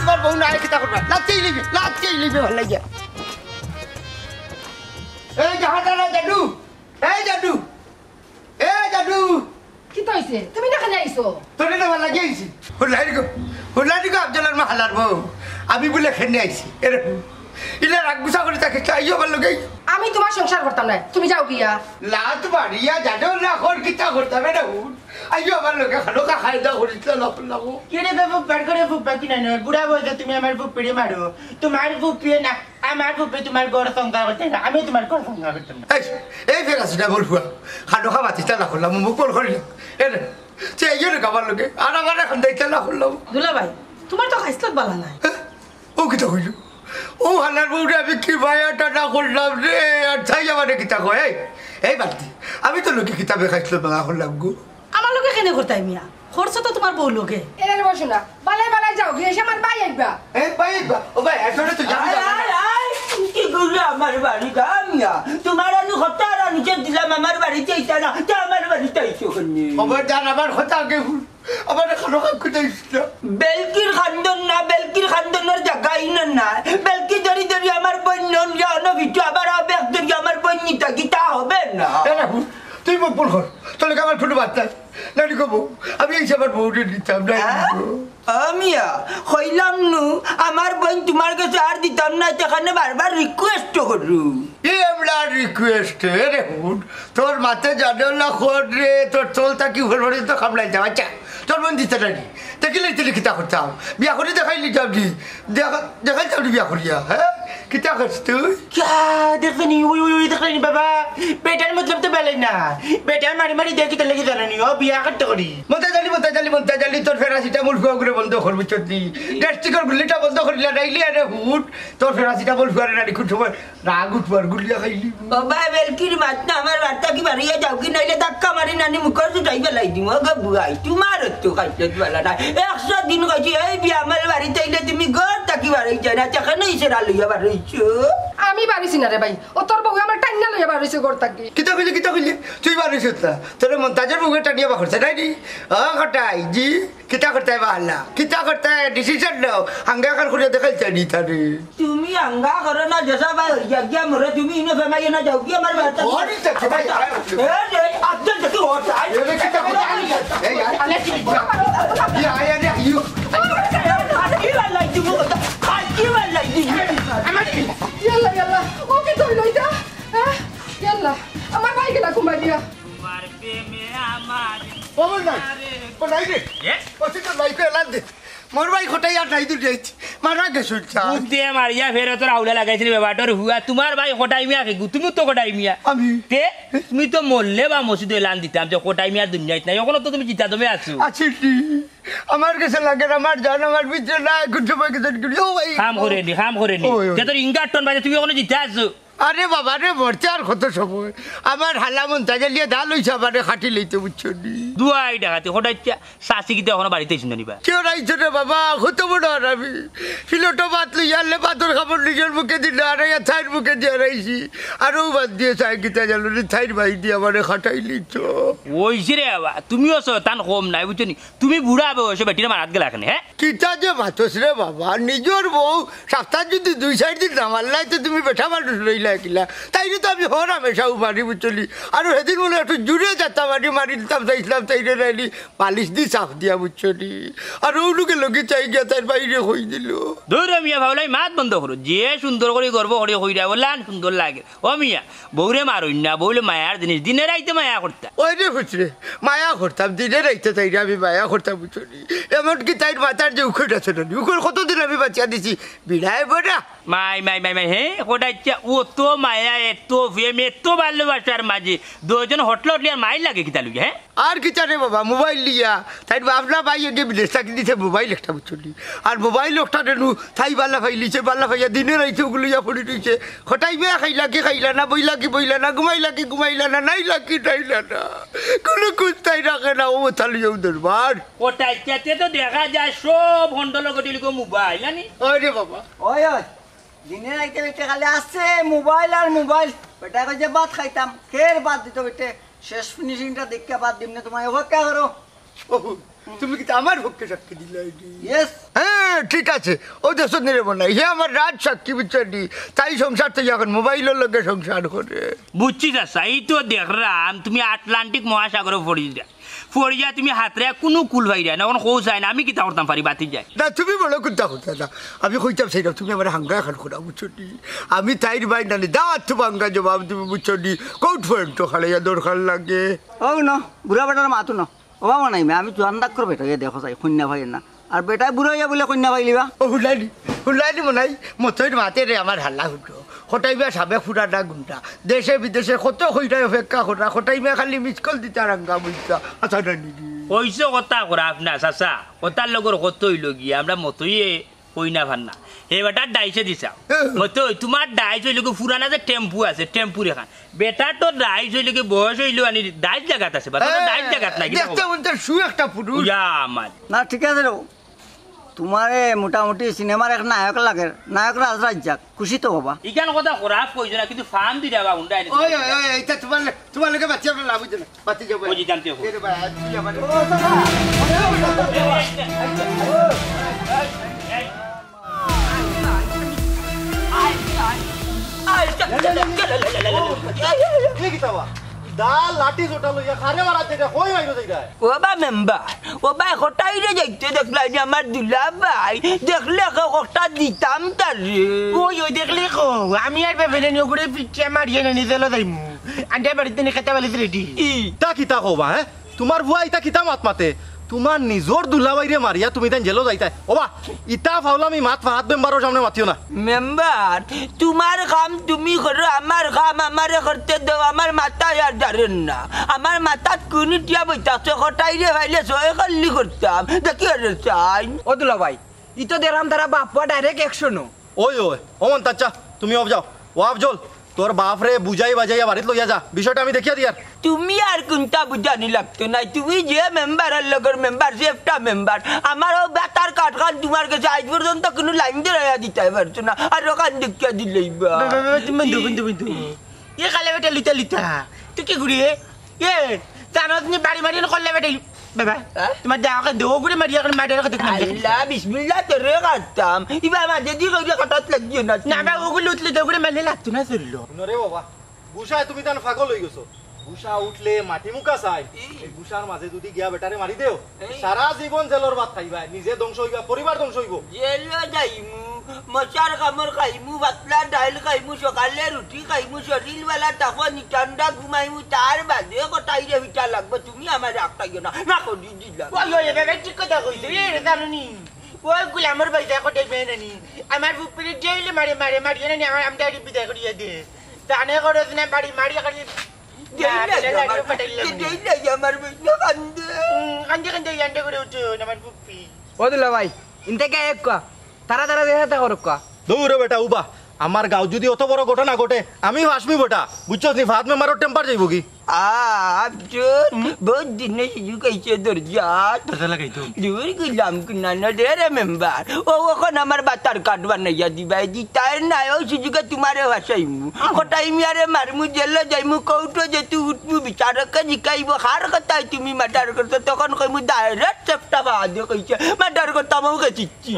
তোমার বউ না কিতা করবা লাচেই লিবি ভাল লাগিয়া এই জাহাদারা জাদু এই জাদু কি তো হইছে তুমি না খানে আইছো তোরে না ভাল লাগিয়েছি হুলারি গো আব্দুল্লাহর মাহালার বউ আমি বলে খেনে আইছি এরকম ইলা রাগগুসা করে তাকে চাইও ভাল লাগে আমি তোমার সংসার করতাম না তুমি যাও গিয়া লাত বাড়িয়া জাদু না কর কিতা করতাম না আইও ভাল লাগে খালো কা খাই দাও হরিতলা লাগো কেনে বাবু পার করে বুক বাকি না বুড়া বলছো তুমি আমার বুক পেড়ে মারো তোমার বুক পেয়ে না আমার বুক পে তোমার গড় সংখ্যা করতে না আমি তোমার গড় সংখ্যা করতাম না এই ফেরাসিটা বলবো খালো খা বাতিটা না করলাম মুখ বল করিলাম এরে চাইও না খাবার লাগে আর আমার এখন দেখতে না করলাম দুলা ভাই তোমার তো খাইছলাক বালা নাই ও কিতা কইলো ও হালার বউরে আমি কি ভাইয়াটা না করলাম রে আর চাই আমার কিতা কয় এই বালতি আমি তো লোকে কিতাবে খাইছিল বাংলা করলাম গো আমার লোকে কেনে করতাই মিয়া খরচ তো তোমার বউ লোকে এরে বসো না বালাই যাও গিয়ে এসে আমার ভাই আইবা এই ভাই ও ভাই আসলে তো জানি কি করলো আমার বাড়ি গামিয়া তোমার আলু হতার নিচে দিলাম আমার বাড়িতে এইটা না তা আমার বাড়িতে আইছো কেনে আমার জান আমার কথা আগে আমার খানো খাম খুঁজেছিল বেলকির খান্দনের জায়গাই না বেলকি ধরি আমার বন্যন জানো ভিতু আবার আবেগ ধরি আমার বন্যিতা গীতা হবে না তুই মুখ বল কর তোলে আমার ছোট বাচ্চা নানি কব আমি এই সবার বউরে দিতাম না আমিয়া কইলাম নু আমার বোন তোমার কাছে আর দিতাম না সেখানে বারবার রিকোয়েস্ট করু এমলা রিকোয়েস্ট রে হুন তোর মাতে জানো না খোর রে তোর চলতা কি ভরভরে তো খামলাই যাও আচ্ছা তোর মন দিতে নানি দেখিলে তুই কিতা করতাম বিয়া করে দেখাইলি যাবি দেখাই যাবি বিয়া করিয়া হ্যাঁ কিতা করছ তুই দেখনি ওই দেখনি বাবা বেটার মতলব তো বেলে না বেটার মারি দেখি তো লেগে জানানি ও বিয়া করতে করি মতে জালি তোর ফেরাসিটা মুল ফুয়া বন্ধ করবি চটনি গ্যাস্ট্রিকের গুলিটা বন্ধ করিলা নাইলি আরে হুট তোর ফেরাসিটা মুল ফুয়ারে নানি খুব সময় রাগ উঠবার গুলিয়া খাইলি বাবা বেলকির মাত না আমার বার্তা কি বাড়িয়ে যাও কি নাইলে ধাক্কা মারি নানি মুখর যাই বেলাই দিম গো বুয়াই তোমার তো খাইতে বেলা না 100 দিন কইছি এই বিয়া আমার বাড়িতে আইলে তুমি ঘর থাকি বাড়ি যাই না সেখানে ইসেরা লইয়া বাড়িছো আমি বাড়িছি না রে ভাই ও তোর বউ আমার টাইনা লইয়া বাড়িছে ঘর থাকি কিতা কইলি তুই বাড়িছ না তোর মন্তাজের বউকে টানিয়া বাখরছে নাই নি ঘটাই জি কিতা করতে বাহাল্লা কিতা করতে ডিসিশন নাও হাঙ্গা কার করে দেখাই জানি তারে তুমি হাঙ্গা করো না জসা ভাই গিয়া মরে তুমি ইনো ফেমাই না যাও কি আমার বাড়িতে ওরে তো ভাই এই আব্দুল দেখি ও চাই এরে কিতা করতে এই আলে কি আয়া রে ইউ কি বালাই তুমি কি বালাই তুমি আমার ইয়াল্লা ও কি তুই লইতা ইয়াল্লা আমার ভাই গেলা কুমার দিয়া তোমার প্রেমে আমার বল না নাই রে ও তো লাইফে লান্দে মোর ভাই খটাই আর নাই দুই যাইছি মারা গেছ মুখ দিয়ে মারিয়া ফের তোর আউলা লাগাইছিলি ব্যাপারটার হুয়া তোমার ভাই খটাই মিয়া কে তুমি তো খটাই মিয়া আমি তে তুমি তো মরলে বা মসজিদে লান দিতাম যে খটাই মিয়া দুনিয়াত নাই এখন তো তুমি চিন্তা তুমি আছো আছি আমার কাছে লাগে আমার জান আমার ভিতরে না কিছু ভাই কিছু ও ভাই কাম করে নি তে তোর ইঙ্গার টন বাজে তুমি এখন জিতে আছো আরে বাবা রে মরতে আর কত সময় আমার হালামন তাজালিয়া দা লইছে আমারে খাটি লইতে বুঝছো নি দুয়াই ডাকাতি খটাই শাসি কিতে এখন বাড়িতে শুনে নিবা কেউ রাইছো রে বাবা কত বড় আর আমি ফিলোটো ভাত লইয়া আনলে পাথর খাবার নিজের মুখে দিল আর থাইর মুখে দিয়ে রাইছি আরও বাদ দিয়ে চাই কিতা জানো রে থাইর ভাই দিয়ে আমারে খাটাই লিছ ওইছে রে বাবা তুমিও তান কম নাই বুঝছো নি তুমি বুড়া বয়সে বেটিরা মারাত গেলা এখানে হ্যাঁ কিতা যে মাতস রে বাবা নিজের বউ সপ্তাহ যদি 2-4 দিন নামাল্লাই তো তুমি বেঠা মানুষ লইলা কিলা তাইলে তো আমি হর হামেশাও মারি বুঝলি আর সেদিন বলে একটু জুড়ে যেতাম মারি দিতাম চাইছিলাম তাইরে নাইলি পালিশ দি চাপ দিয়া বুঝলি আর ওগুলোকে লোকে চাই গিয়া তার বাইরে হই দিল ধর মিয়া ভাবলাই মাত বন্ধ করো যে সুন্দর করে গর্ব করে হইরা বললাম সুন্দর লাগে ও মিয়া বউরে মারুন না বউলে মায়ার জিনিস দিনে রাইতে মায়া করতা ওই রে খুচরে মায়া করতাম দিনে রাইতে তাইরে আমি মায়া করতাম বুঝলি এমনকি তাইর মাথার যে উখট আছে না উখট কতদিন আমি বাঁচিয়া দিছি বিড়ায় বড়া মাই হ্যাঁ ওটা ইচ্ছা ও তো মায়া এত প্রেম এত ভালোবাসার মাঝে দুজন হোটেল আর মাইল লাগে কি তালুকে হ্যাঁ আর কি জানে বাবা মোবাইল লিয়া তাই বাবলা ভাই এগে বিদেশ থাকি দিছে মোবাইল একটা বুঝলি আর মোবাইল একটা দেনু থাই বাল্লা ভাই লিছে বাল্লা ভাইয়া দিনে রাইছে ওগুলো ইয়া পড়ে রইছে খটাই মেয়া খাইলা কি খাইলা না বইলা না ঘুমাইলা কি ঘুমাইলা না নাইলা কি নাইলা না কোনো কুস্তাই রাখে না ও তালি যাও দরবার ওটা ইচ্ছাতে তো দেখা যায় সব হন্ডল গটিলিকে মোবাইল জানি ওরে বাবা ওই দিনে রাইতে বেটে খালি আসছে মোবাইল আর মোবাইল বেটা কই যে ভাত খাইতাম ফের ভাত দিত বেটে শেষ ফিনিশিংটা দেখে ভাত দিম না তোমায় অপেক্ষা করো তুমি কিন্তু আমার পক্ষে সাক্ষী দিলে ইয়েস হ্যাঁ ঠিক আছে ও দেশ নিরে বনাই হে আমার রাজ সাক্ষী বুঝছি তাই সংসার তো এখন মোবাইলের লগে সংসার করে বুঝছি চাচা এই তো দেখলাম তুমি আটলান্টিক মহাসাগরে ফরিয়া তুমি হাতরে কোনো কুল ভাইরা না কোনো খোঁজ যায় না আমি কিতা করতাম পারি বাতি যায় না তুমি বলো কোনটা কথা না আমি কইতাম সেইটা তুমি আমার হাঙ্গা এখন খোলা বুঝছি আমি তাইর বাই নানি দাওয়াত তো ভাঙ্গা জবাব তুমি বুঝছি কোট ফোন তো খালাইয়া দরকার লাগে ও ন বুড়া বেটার মাতো ন ওবা নাই আমি জোয়ান ডাক করে বেটাকে দেখো চাই কন্যা ভাই না আর বেটাই বুড়ো হইয়া বলে কন্যা ভাই লিবা ও হুলাইনি মনাই মতইর মাতে রে আমার হাল্লা হুটো হটাইবা সাবে ফুটাটা গুন্টা দেশে বিদেশে কত হইটাই অপেক্ষা করা হটাইবা খালি মিস কল দিতা রাঙ্গা বুঝতা আচ্ছা নানি কইছো কথা করা আপনার চাচা কথার লগর কত হইল গিয়ে আমরা মতইয়ে কই না ভান্না এই বেটার ডাইসে দিছা মতই তোমার ডাইস হইল পুরানা যে টেম্পু আছে টেম্পু রেখান বেটার তো ডাইস হইল বয়স হইল আনি ডাইস জায়গাত আছে বা ডাইস জায়গাত নাই দেখতে মনটা শু একটা পুরুষ ইয়া আমার না ঠিক আছে রে তোমারে মোটামুটি সিনেমার এক নায়ক লাগে নায়ক রাজরাজ যাক খুশি তো হবা ইখান কথা খারাপ কইছো না কিন্তু ফার্ম দি যাবা উন্ডা আনি ওই ওই ওই এটা তোমার লগে বাচ্চা না লাভ না বাতি যাবে ওই জানতে হবে এরে ভাই তুই আমার ওবা মেম্বার ওবা হটাইরে যাইতে দেখলা যে আমার দুলা ভাই দেখলে কথা দিতাম তারে ওই দেখলে কো আমি আর ভেবে নিয়ে করে পিচ্ছে মারিয়ে নিয়ে চলে যাইমু আন্ডে বাড়িতে নিয়ে খেতে বলিস রেডি ইতা কিতা কবা হ্যাঁ তোমার বুয়া ইতা কিতা মাত মাতে তোমার নিজর দুলাবাইরে মারিয়া তুমি তাই জেলো যাইতা ওবা ইতা ফাউলামি মাত ফাহাত মেম্বারের সামনে মাতিও না মেম্বার তোমার কাম তুমি করো আমার কাম আমারে করতে দাও আমার মাথায় আর ধরেন না আমার মাথাত কোন টিয়া বইতাছে হটাইরে ভাইলে সয় খালি করতাম দেখি আর চাই ও দুলা ভাই ই তো দেরাম তারা বাপা ডাইরেক্ট অ্যাকশন ওই ওমন তাচ্চা তুমি অফ যাও ও আফজল তোর বাপ রে বুঝাই বাজাইয়া বাড়িত লইয়া যা বিষয়টা আমি দেখিয়া দিয়ার তুমি আর কোনটা বুঝানি লাগতো না তুমি যে মেম্বারের লগর মেম্বার যে একটা মেম্বার আমারও বেতার কাটখান তোমার কাছে আজ পর্যন্ত কোনো লাইন দিয়ে দিতে পারছো না আর ওখান দেখিয়া দিলেই বন্ধু এ কালে বেটা লিতা তুই কি ঘুরিয়ে এ জানো তুমি বাড়ি মারি করলে বেটা বাবা তোমার দেখা দেও ঘুরে মারিয়া করে মারিয়া কথা আল্লাহ বিসমিল্লাহ তোরে কাটতাম ইবা মাঝে দিয়ে কইরা কাটাত লাগিও না না বা ওগুলো উঠলে দেও ঘুরে মারলে লাগতো না চললো রে বাবা বুসায় তুমি তান ফাগল হই গেছো বুসা উঠলে মাটি মুকা চাই এই বুসার মাঝে যদি গিয়া বেটারে মারি দেও সারা জীবন জেলর ভাত খাইবা নিজে ধ্বংস হইবা পরিবার ধ্বংস হইব জেলে যাইমু মশার কামড় খাইমু বাতলা ডাইল খাইমু সকালে রুটি খাইমু শরীর বেলা তখন ঠান্ডা ঘুমাইমু তার বাদে কটাইরে ভিটা লাগবে তুমি আমার রাখতাইও না না করি দিলা ওই ওই বাবা ঠিক কথা কইছো এ জানুনি ওই গুলামর বাইদা কোটাই বেনানি আমার উপরে জেলে মারে মারিয়ে না আমার আমটা বিদায় করিয়া দে জানে করে না বাড়ি মারিয়া করে ওদুলা ভাই ইনতে কে এক কা তারা তারা দেখা করো কা দৌড়ে বেটা উবা আমার গাঁও যদি অত বড় ঘটনা ঘটে আমি আসবি বেটা বুঝছো নি ভাত মেম্বারের টেম্পার যাইব কি बहुत दिन से कैसे दर्जा दूर गुलाम कुनाना दे रे मेंबर ओ এখন আমার বাতার কাট বানাইয়া দিবাই দি তাই না ওই সুযোগে তোমারে ভাসাইমু কটাই মিয়ারে মারমু জেলে যাইমু কৌটো যে তুই উঠবু বিচারকে জিকাইব হার কথাই তুমি মার্ডার করতে তখন কইমু ডাইরেক্ট চেপটা বাদে কইছে মার্ডার করতে আমাকে কইছি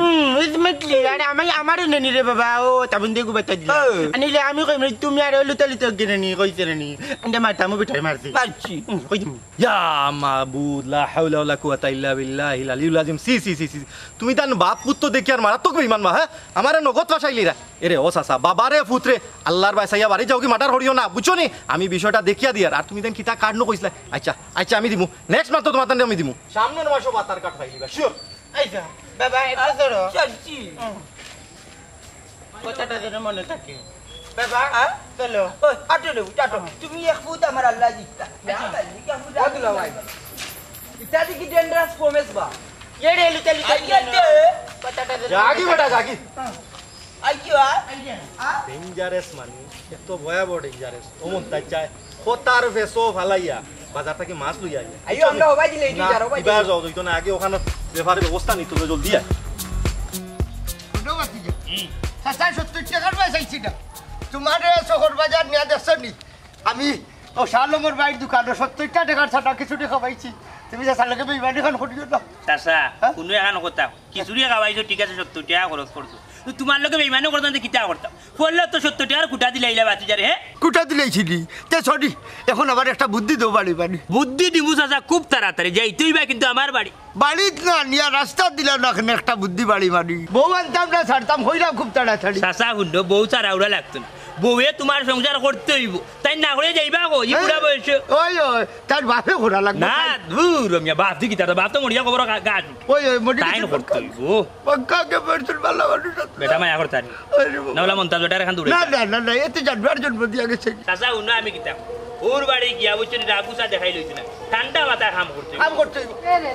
ইসমেটলি আরে আমারও নেনি রে বাবা ও তাবন দেখু বাতা দিলা আনিলে আমি কইম তুমি আর লুতালিত গেনি কইছে নি আন্ডা মাতামু বিঠাই মারছি মারছি ইয়া মাবুদ লা হাওলা ওয়ালা কুওয়াতা ইল্লা বিল্লাহিল আলিয়্যিল আযীম সি তুমি তান বাপ পুত্র দেখি আর মারাত্মক বেঈমান মা হ্যাঁ আমারে নগদ ফাসাইলিরা এরে ও সাসা বাবারে পুত্রে আল্লাহর বাইসাইয়া বাড়ি যাও কি মাটার হরিও না বুঝছো নি আমি বিষয়টা দেখিয়া দিয়ার আর তুমি দেন কিতা কাট ন কইছলা আচ্ছা আমি দিমু নেক্সট মাস তো তোমার তান আমি দিমু সামনে মাসো বাতার কাট ফাইলিবা শিওর আইসা বাবা এটা ধরো চাচ্ছি কথাটা যেন মনে থাকে বাবা চলো আটো রে আটো তুমি এক ফুট আমার আল্লাহ দিতা ওদুলা ভাই ইটা কি ডেঞ্জারাস প্রমিস বা এড়ে লুতালিত আইয়াতে কথাটা যেন জাগি বেটা জাগি আইয়া ডেঞ্জারাস মানে এত ভয়াবহ ডেঞ্জারাস ওমন তাই চাই খোতার ফেসো ফালাইয়া বাজার থেকে মাছ লইয়া আইয়া আইও আমরা হবাই দিলে ইটি যারো ভাই এবার যাও তো না আগে ওখানে রেফারের ব্যবস্থা নিতে হবে জলদি আয় তোমার শহর বাজার নিয়ে দেখছো নি আমি ও শালমর বাইর দোকানে 70টা টাকার ছাটা কিছু টাকা পাইছি তুমি চাচার লগে বেইমানি খান করিও না চাচা কোনো এখন কথা খিচুড়ি খাওয়াইছো ঠিক আছে 70 টাকা খরচ করছো তোমার লোকে বেইমানি করতাম কিতা করতাম বললো তো 70 টাকার কুটা দিলাইলা বাতি যারে হে কুটা দিলেছিলি তে সরি এখন আবার একটা বুদ্ধি দাও বাড়ি বাড়ি বুদ্ধি দিমু চাচা খুব তাড়াতাড়ি যাইতেই বা কিন্তু আমার বাড়ি বাড়িত না নিয়া রাস্তা দিলাম না এখানে একটা বুদ্ধি বাড়ি বাড়ি বউ আনতাম না ছাড়তাম হইলাম খুব তাড়াতাড়ি চাচা শুনলো বউ চারাউড়া লাগতো না বউয়ে তোমার সংসার করতে হইব তাই না করে যাইবা গো ই বুড়া বয়স ওই ওই তার বাপে ঘোরা লাগবে না দূর রমিয়া বাপ দি কিতা বাপ তো মরিয়া খবর গাছ ওই ওই মোটি তাই না করতে হইব পক্কাকে পড়ছিল ভালো মানুষ বেটা মায়া করতে না বলা মন্তাজ বেটার এখান দূরে না না না না এতে জানবার জন্ম দিয়া গেছে চাচা উনো আমি কিতা ওর বাড়ি গিয়া বুঝছেন রাগুসা দেখাই লইছি না ঠান্ডা মাথায় কাম করতে কাম করতে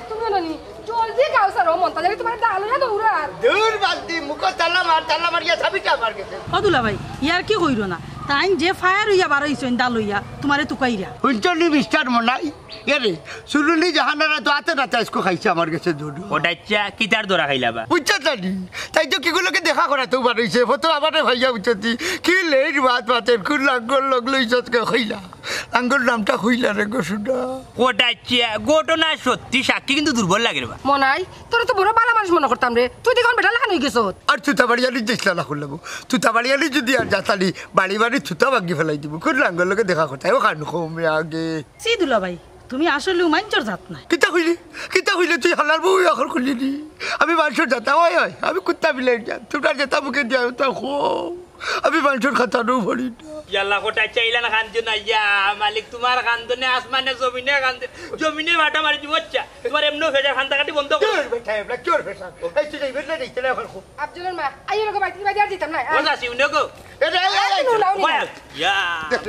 তুমি নানি জলদি খাও স্যার ও মন্তা যাবে তোমার ডাল না দৌড়ার দূর বালতি মুখ তালা মারিয়া ছাবি কা মার গেছে অদুলা ভাই ইয়ার কি কইরো না তাই যে ফায়ার হইয়া বার হইছেন ডাল হইয়া তোমারে তুকাইরা হুঞ্চনি মিস্টার মনাই এরে সুরুনি জাহানারা তো আতে না তাইসকো খাইছে আমার কাছে দুধ ওটাচ্ছা কিতার দরা খাইলাবা বুঝছা জানি তাই তো কিগুলোকে দেখা করা তো বাড়াইছে ফটো আমারে ভাইয়া বুঝছি কি লেট বাত বাতের কোন লাঙ্গল লগলো ইজ্জতকে হইলা লাঙ্গল নামটা হইলা রে গো সুডা ওটাচ্ছা ঘটনা সত্যি সাক্ষী কিন্তু দুর্বল লাগে রে মনাই তোর তো বড় বালা মানুষ মনে করতাম রে তুই দেখুন বেটা লাগান হই গেছত আর তুতা বাড়িয়ালি দিসলা না খুললাম তুতা বাড়িয়ালি যদি আর যাতালি বাড়ি বাড়ি তুতা ভাগি ফেলাই দিব কোন লাঙ্গল লোকে দেখা কথা ও খান কমে আগে সি দুলা ভাই তুমি আসলে মাঞ্চর জাত না কিতা হইলে তুই হালার বউ এখন খুললি নি আমি মানুষের যাতা ওই ওই আমি কুত্তা বিলাই যা তোমরা যেতা মুখে দিয়া তা খো আমি মানুষের খাতানো ভরি না ইয়াল্লা কোটাচ্ছা ইলান খানছো না ইয়া মালিক তোমার খানতো না আসমানে জমিনে খানতে জমিনে ভাটা মারি দিব আচ্ছা তোমার এমনও ফেজা খান্তা কাটি বন্ধ কর চোর বেটা এবলা চোর বেটা এই তুই যাইবে না দেখতে না এখন আব্দুলের মা আইও লোক বাইতে বাজার দিতাম না ওজা সিউনে গো ইয়া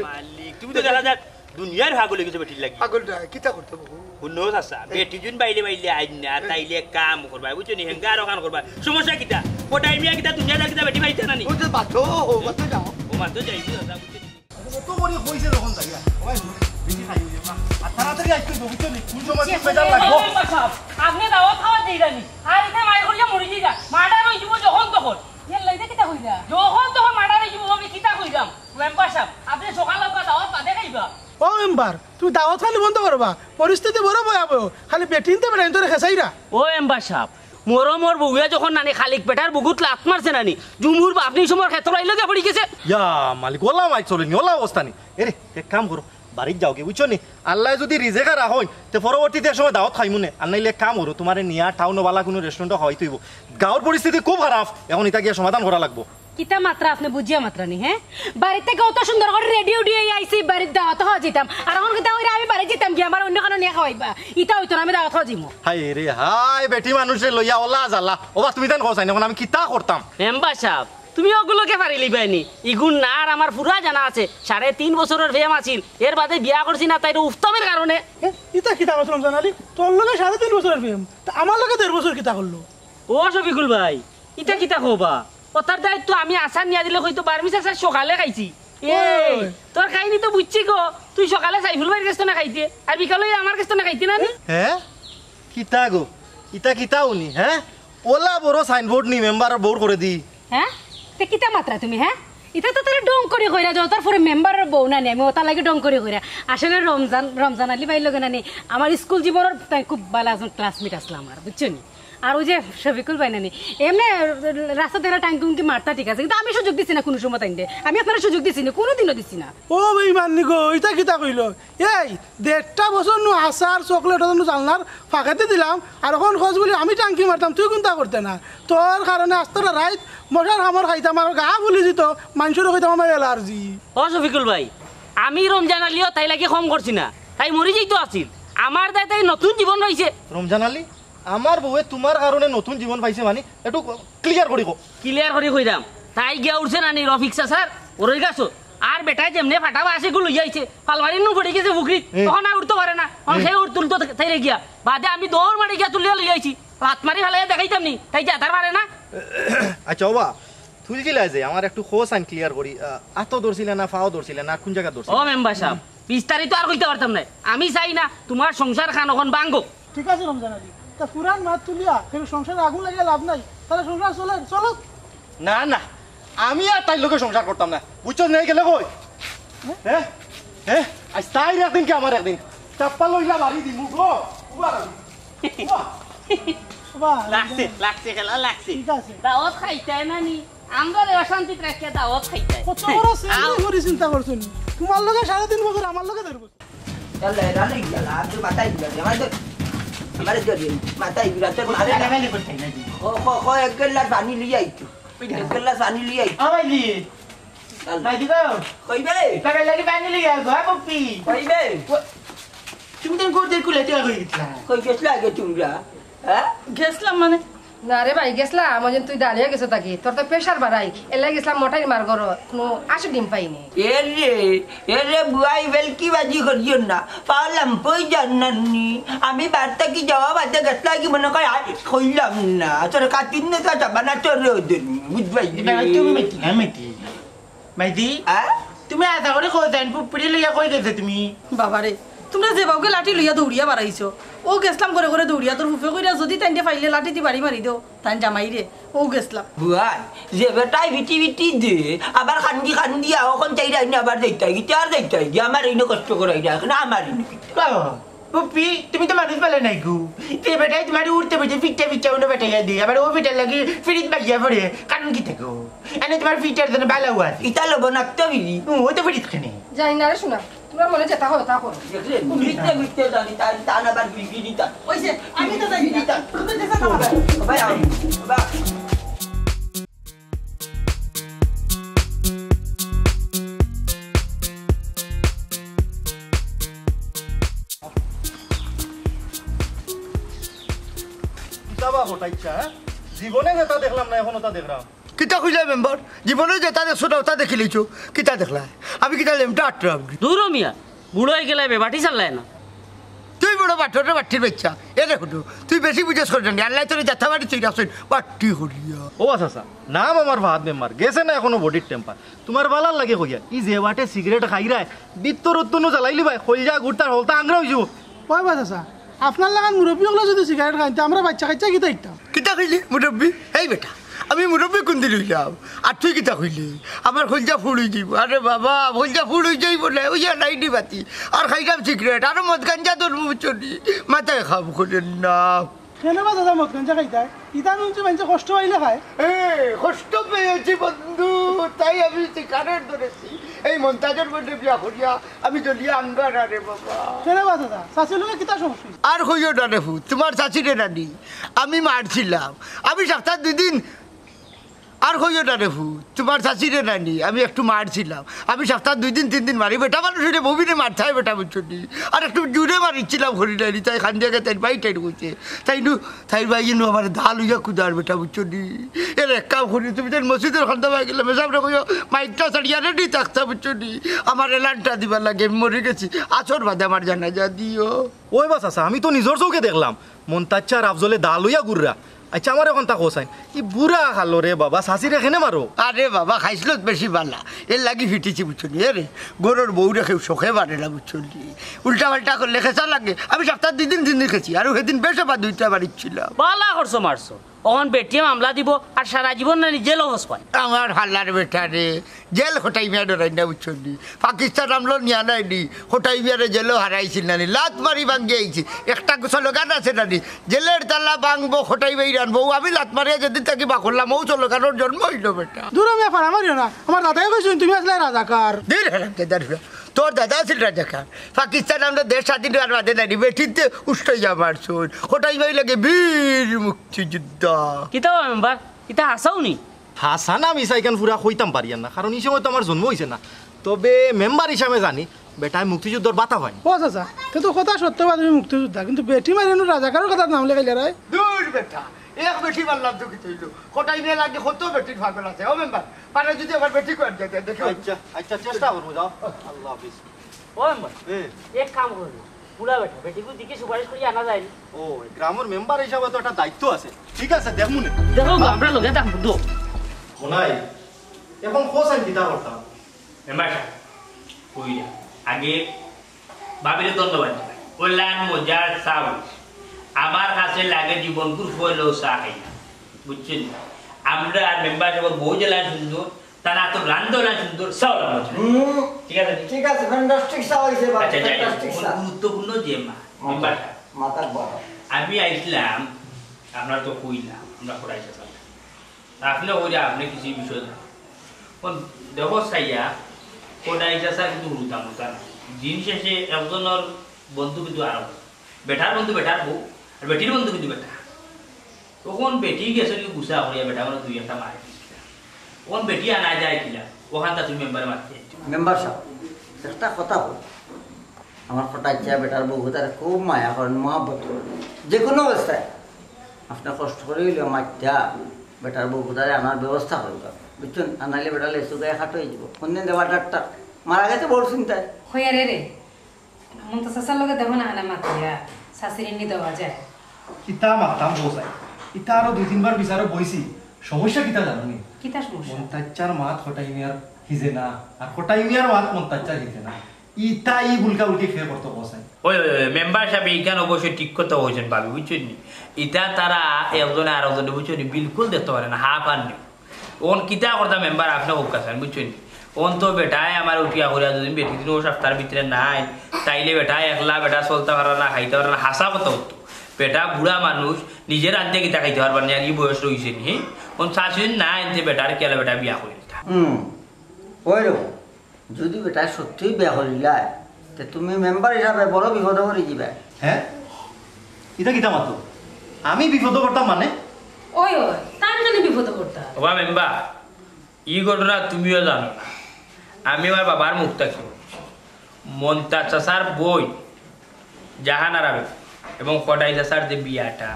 মালিক তুমি তো জানা যাক দুনিয়ার ভাগ লেগেছে বেটির লাগি পাগল না কিতা করতে শুনো চাচা বেটি জুন বাইলে বাইলে আইন না তাইলে কাম করবা বুঝছো নি হেঙ্গার কাম করবা সমস্যা কিতা কোটাই মিয়া কিতা দুনিয়া কিতা বেটি বাইতে না নি ও তো বাতো ও বাতো যাও ও মাতো যাইবি চাচা বুঝছো নি তো বড়ি কইছে যখন যাইয়া ওই বেশি খাইও না আর তাড়াতাড়ি আইতে বুঝছো নি কোন সময় বেজার লাগবো আপনি দাওয়া খাওয়া দিইরানি আর ইতে মাই করিয়া মরি যাইরা মাডার হই যাব যখন তখন এর লাইতে কিতা কইরা যখন তখন মাডার হই যাব আমি কিতা কইরাম মেম্বার সাহেব আপনি সকালে দাওয়া পাতে খাইবা ও মেম্বার তুমি দাওয়াত খালি বন্ধ করবা পরিস্থিতি বড় ভয়াবহ খালি বেটিনতে বেটাইন তোরে খেসাইরা ও মেম্বার সাহেব মোর বউয়া যখন নানি খালিক বেটার বুকুত লাত মারছে নানি জুমুর আপনি সময় ক্ষেত্র আইলো কে পড়ি গেছে ইয়া মালিক ওলা মাইক চলেনি ওলা অবস্থা নি এরে এক কাম করো বাড়িতে যাও গে বুঝছো নি আল্লাহ যদি রিজেকা রাখুন তো পরবর্তীতে সময় দাওয়াত খাইমু নে আর নাইলে এক কাম করো তোমার নিয়া টাউনওয়ালা কোনো রেস্টুরেন্ট হয়তো হইব গাঁৱৰ পরিস্থিতি খুব খারাপ এখন এটা গিয়ে সমাধান করা লাগবো কিতা মাত্রা আপনি বুঝিয়া মাত্রানি হ্যাঁ বাড়িতে কত সুন্দর করে রেডিও দিয়ে আইছি বাড়িতে দাওয়াত হওয়া যেতাম আর এখন কিতা হইরা আমি বাড়ি যেতাম কি আমার অন্য কারণে নিয়ে খাওয়াইবা ইটা হইতো না আমি দাওয়াত হওয়া যাইমু হাই রে হাই বেটি মানুষে লইয়া ওলা জালা ওবা তুমি দেন কসাই এখন আমি কিতা করতাম মেম্বার সাহেব তুমি ওগুলোকে পারি লিবাইনি ইগুন না আর আমার পুরা জানা আছে 3.5 বছরের ভেম আছিল এর বাদে বিয়া করছি না তাই উফতমের কারণে ইতা কিতা করছিলাম জানালি তোর লগে 3.5 বছরের প্রেম তা আমার লগে 1.5 বছর কিতা করলো ও শফিকুল ভাই ইটা কিতা কবা ওটার দায়িত্ব আমি আসার নিয়ে দিলে হয়তো বারমিস আসার সকালে খাইছি এই তোর খাইনি তো বুঝছি গো তুই সকালে সাইফুল ভাইয়ের কাছে না খাইতে আর বিকালে আমার কাছে না খাইতে না হ্যাঁ কিতা গো ইতা কিতা উনি হ্যাঁ ওলা বড় সাইনবোর্ড নি মেম্বার বোর্ড করে দি হ্যাঁ তে কিতা মাত্রা তুমি হ্যাঁ এটা তো তোর ডং করে কইরা যাও তারপরে মেম্বারের বউ না নি আমি ওটা লাগে ডং করে কইরা আসলে রমজান আলী ভাই লগে না নি আমার স্কুল জীবনের খুব ভালো একজন ক্লাসমেট আসলাম আমার বুঝছো নি আর ওই যে শফিকুল ভাই নানি এমনি রাস্তা ধরে টাঙ্কি মারতা ঠিক আছে কিন্তু আমি সুযোগ দিছি না কোনো সময় টাইমে আমি আপনার সুযোগ দিছি না কোনোদিনও দিছি না ও বেইমান নি গো ইতা কিতা কইলো এই 1.5 বছর নু আচার চকলেট নু জালনার ফাঁকাতে দিলাম আর এখন খোঁজ বলি আমি টাঙ্কি মারতাম তুই কোনটা করতে না তোর কারণে আস্তাটা রাইত মশার খামর খাইতাম আর গা ফুলি দিত মানুষের হইতাম আমার অ্যালার্জি ও শফিকুল ভাই আমি রমজান আলীও তাই লাগে কম করছি না তাই মরি যাইতো আছিল আমার দায় তাই নতুন জীবন রয়েছে রমজান আলী আমার বউয়ে তোমার কারণে নতুন জীবন পাইছে মানে একটু ক্লিয়ার করি ক্লিয়ার করে কইরাম তাই গিয়া উঠছে না নি রফিকসা স্যার ওরই গাছো আর বেটায় যেমনে ফাটাবা আসে গুলো লইয়াইছে পালমারি নু পড়ে গেছে বুকরি তখন আর উঠতে পারে না তখন সে তুলতো তাই গিয়া বাদে আমি দৌড় মারি গিয়া তুলিয়া লইয়াইছি হাত মারি ফেলাই দেখাইতাম নি তাই যেতে পারে না আচ্ছা বাবা তুই কি লাগে আমার একটু খোঁজ আইন ক্লিয়ার করি আতো দৌড়ছিলে না ফাও দৌড়ছিলে না কোন জায়গা দৌড়ছিলে ও মেম্বার সাহেব বিস্তারিত আর কইতে পারতাম না আমি চাই না তোমার সংসার খান এখন ভাঙ্গো ঠিক আছে রমজান আলী তা পুরান মাত তুলিয়া কিন্তু সংসারে আগুন লাগিয়ে লাভ নাই তাহলে সংসার চলো না না আমি আর তাই লোকে সংসার করতাম না বুঝছো নেই গেলে কই হ্যাঁ হ্যাঁ আজ তাই একদিন কি আমার একদিন চাপ্পা লইলা বাড়ি দিমু গো লাগছে লাগছে খেলা লাগছে ঠিক আছে দাওয়াত খাইতাই নানি আমরা অশান্তিত রাখিয়া দাওয়াত খাইতাই কত বড় সেলিং করে চিন্তা করছেন তোমার লগে 3.5 বছর আমার লগে 1.5 বছর চল রানি গেলা আজ মাথায় গেলা আমারে জড়িয়ে মাথায় গেলা তোর মারে লাগালি করতে না জি ও এক গ্লাস পানি লিয়ে আইতো এক গ্লাস পানি লিয়ে আইতো আবাইলি ভাই দিগো কইবে লাগাই লাগি পানি লিয়ে গো পপি কইবে তুমি তো গোর দেই কুলে টিয়া কইতলা কই গেছলা আগে তোমরা হ্যাঁ গেছলাম মানে না রে ভাই গেছলাম আমার তুই দাঁড়িয়ে গেছো তাকি তোর তো প্রেশার বাড়াই এলাই গেছলাম মোটাই মার ঘর কোনো 80 ডিম পাইনি এরে বুয়াই বেলকি বাজি করিও না পালাম পই জানানি আমি বার্তা কি জবাব আদে গেছলা কি মনে কই কইলাম না তোর কাটিন না তো বানা তোর ওদের বুঝবাই তুমি মেটি না মেটি মাইদি হ্যাঁ তুমি আধা করে কই দেন পুপড়ি লইয়া কই গেছে তুমি বাবারে তোমরা যে বাবুকে লাঠি লইয়া দৌড়িয়া বাড়াইছো ও গেছলাম করে করে দৌড়িয়া তোর হুফে কইরা যদি তাইনতে ফাইলে লাঠি দি বাড়ি মারি দেও তাই জামাই রে ও গেছলাম বুয়াই যে বেটাই ভিটি দে আবার খান্দি এখন চাইরা আবার যাইতাই কি আর যাইতাই কি আমার এই কষ্ট করাই রাখ না আমার পুপি তুমি তো মানুষ পেলে নাই গু তে বেটাই তোমার উঠতে বসে ফিটে ফিটে উঠে বেটাইয়া দিয়ে আবার ও ফিটার লাগি ফিরিত বাগিয়া পড়ে কারণ কি থাকো এনে তোমার ফিটার জন্য ভালো আছে ইতা লব নাকতে বিলি ও তো ফিরিত খানে জানি না রে শোনা তোমরা মনে যেটা হয় তা করো দেখলেন মিথ্যে জানি তার আবার বিলি তা ওইছে আমি তো জানি না তুমি দেখা না ভাই বাবা কিতাবা হটাইছা জীবনে যেটা দেখলাম না এখন ওটা দেখলাম কিতা কইলা মেম্বার জীবনে যেটা দেখছো না ওটা দেখি লইছো কিতা দেখলা আমি কিতা লেমটা আটটা দূর মিয়া বুড়ো হয়ে গেলে বাটি চাল্লাই না তুই বড় বাটরে বাটির বাচ্চা এ দেখো তুই বেশি বুঝেছ করছেন আল্লাহ তোর যাতা বাড়ি তুই আসেন বাটি হরিয়া ও আচ্ছা নাম আমার ভাত মেম্বার গেছে না এখনো বডির টেম্পার তোমার বালার লাগে কইয়া ই যে বাটে সিগারেট খাইরায় বিত্তর উত্তনো জ্বালাইলি ভাই হইয়া গুড়তার হলতা আংরা হইছো ওই বাস আছে আপনার লাগান মুরব্বী হলে যদি সিগারেট খাইতে আমরা বাচ্চা কাচ্চা কিতা দেখতাম কিতা কইলি মুরব্বী এই বেটা আমি মুরব্বী কোন দিন লইলাম আর তুই কিতা কইলি আমার হলজা ফুল হয়ে যাইব আরে বাবা হলজা ফুল হয়ে যাইব না ওই লাইটি বাতি আর খাইলাম সিগারেট আরো মদ গাঞ্জা তোর চলি মাথায় খাব করেন না কেন বা দাদা মত গঞ্জা খাইতাই ইতা নুনছে মানুষ কষ্ট পাইলে খায় কষ্ট পেয়েছি বন্ধু তাই আমি সিগারেট ধরেছি এই মন্তাজের মধ্যে বিয়া করিয়া আমি চলিয়া আঙ্গার আরে বাবা কেন বা দাদা শাশুড়ি লোকের কিতা সমস্যা আর হইও না রে তোমার চাচিরে নানি আমি মারছিলাম আমি সপ্তাহ 2 দিন আর হইও না রে তোমার চাচিরে নানি আমি একটু মারছিলাম আমি সপ্তাহ 2 দিন 3 দিন মারি বেটা মানুষের ববিনে মারতে হয় বেটা বুঝছি আর একটু জুড়ে মারিছিলাম হরি নানি তাই খান জায়গায় তাই ভাই টাইট করছে তাই ভাই কিন্তু আমার ধাল হইয়া কুদার বেটা বুঝছি এর এক কাম করি তুমি যেন মসজিদের খান্দা পাই গেলে মেসাবটা কইও মাইকটা ছাড়িয়া রেডি থাকতা বুঝছি আমার এলানটা দিবার লাগে মরে গেছি আছর বাদে আমার জানাজা দিও ওই বাস আছে আমি তো নিজের চৌকে দেখলাম মন্তাচ্চার আফজলে দাল হইয়া গুড়রা আচ্ছা আমার এখন তা কোসাই ই বুড়া খালো রে বাবা শাশির এখানে মারো আরে বাবা খাইছিল বেশি বালা এর লাগি ফিটিছি বুঝলি রে গরুর বউ রেখে শোকে বাড়ে না বুঝলি উল্টা পাল্টা করলে খেসা লাগে আমি সপ্তাহ 2 দিন 3 দিন খেছি আর সেদিন বেশ বা 2টা বাড়িছিলাম বালা করছো মারছো অহন বেটিয়ে মামলা দিব আর সারা জীবন না জেল হস পায় আমার হাল্লার বেটা রে জেল হটাই মিয়া ডরাই না বুঝলি পাকিস্তান আমলো নিয়া নাইনি হটাই মিয়ারে জেলও হারাইছিল নানি লাত মারি ভাঙ্গি আইছি একটা স্লোগান আছে নানি জেলের তালা ভাঙবো হটাই বাই রানবো আমি লাত মারিয়া যেদিন তাকে বা করলাম ও স্লোগানোর জন্ম হইল বেটা দূর আমি ফাড়া মারিও না আমার দাদাই কইছেন তুমি আসলে রাজাকার দিন হেরাম তোর দাদা আছিল রাজাকার পাকিস্তান আমরা দেশ স্বাধীন হওয়ার বাদে নানি বেঠিতে উষ্টাইয়া মারছুন হটাই বাই লাগে বীর মুক্তিযুদ্ধ কিতা মেম্বার কিতা হাসাও নি হাসান আমি সাইকান পুরা কইতাম পারিয়ান না কারণ এই সময় তো আমার জন্ম হয়েছে না তবে মেম্বার হিসাবে জানি বেটায় মুক্তিযুদ্ধর বাতা হয় ও চাচা কিন্তু কথা সত্য বা তুমি মুক্তিযোদ্ধা কিন্তু বেটি মারিনো রাজাকারের কথা নাম লেখাইলে রায় দূর বেটা এক বেটি মারলাম তো কি তৈল হটাই নিয়ে লাগে কত বেটির ভাগল আছে ও মেম্বার পারে যদি আমার বেটি করে যেতে দেখো আচ্ছা আচ্ছা চেষ্টা করবো যাও আল্লাহ হাফিজ ও মেম্বার এক কাম করো বুড়া বেটা বেটিকে দিকে সুপারিশ করি আনা যায় ও গ্রামের মেম্বার হিসাবে তো একটা দায়িত্ব আছে ঠিক আছে দেখুন দেখো আমরা লগে থাকবো দো শোনাই এখন কোসাই দিতা করতাম মেম্বার কই না আগে বাবিরে ধন্যবাদ কল্যাণ মজার সাউ আমার কাছে লাগে জীবনপুর হলো সাহাই বুঝছেন আমরা আর মেম্বার সব বউ জেলা সুন্দর তারা তো রান্ধনা সুন্দর সাউলা ঠিক আছে ঠিক আছে ফ্যান্টাস্টিক সা হইছে বাবা আচ্ছা ফ্যান্টাস্টিক সা গুরুত্বপূর্ণ যে মেম্বার মাথার বড় আমি আইছিলাম আপনার তো কইলাম আমরা পড়াই চাচা আপনি ওই আপনি কিছু বিষয় না দেখো সাইয়া পড়াই চাচা কিন্তু রুতাম দিন শেষে একজনের বন্ধু কিন্তু আরো বেটার বন্ধু বেটার বউ আর বেটির বন্ধু কিন্তু বেটা তখন বেটি গেছে গুছা করিয়া বেটা মানে দুই একটা মারে তখন বেটি আনা যায় কিনা ওখানটা তুমি মেম্বারে মারতে মেম্বার সাহেব একটা কথা বল আমার ফটাই চা বেটার বউ তার খুব মায়া করেন মহাব্বত যে কোনো অবস্থায় আপনার কষ্ট করে হইলে মাইটা বেটার বউ তারে আনার ব্যবস্থা করব বুঝছেন আনাইলে বেটা লেসু গায়ে খাট হয়ে যাব কোনদিন দেওয়ার ডাক্তার মারা গেছে বড় চিন্তায় হইয়া রে মন তো চাচার লগে দেখো না আনা মাতিয়া শাশুড়ি নি দেওয়া যায় কিতা মাতাম বসাই ইতা আরো 2-3 বার বিচারে বইছি সমস্যা কিতা জানি কিতা সমস্যা মন্তাচ্চার মাত হটাই মিয়ার হিজে না আর হটাই মিয়ার মাত মন্তাচ্চার হিজে না ইতা ই বুলকা বুলকি ফের করতে বসাই ওই মেম্বার সাহেব এইখানে অবশ্যই ঠিক কথা হয়েছেন ভাবি বুঝছেন নি ইটা তারা একজনে আর একজনে বুঝছেন বিলকুল দেখতে পারে না হাফ আর নেই ওন কিতা করতা মেম্বার আপনি হোক কাছেন বুঝছেন নি ওন তো বেটায় আমার উঠিয়া করিয়া যদি বেটি দিন ও সপ্তাহের ভিতরে নাই তাইলে বেটা একলা বেটা চলতে পারে না খাইতে পারে না হাসা কথা হতো বেটা বুড়া মানুষ নিজের আনতে কিতা খাইতে পারবার না এই বয়স রয়েছে নি ওন শাশুড়ি না আনতে বেটার কেলে বেটা বিয়া করে ওই রকম যদি বেটা সত্যিই বিয়া করিলাই তে তুমি মেম্বার হিসাবে বড় বিপদ করে দিবে হ্যাঁ ইতা কিতা মাতো আমি বিপদ করতাম মানে ওই ওই তার কেন বিপদ করতা বাবা মেম্বার ই ঘটনা তুমিও জানো না আমি আমার বাবার মুখ থাকি মন্তা চাষার বই জাহানারা এবং কটাই চাষার যে বিয়াটা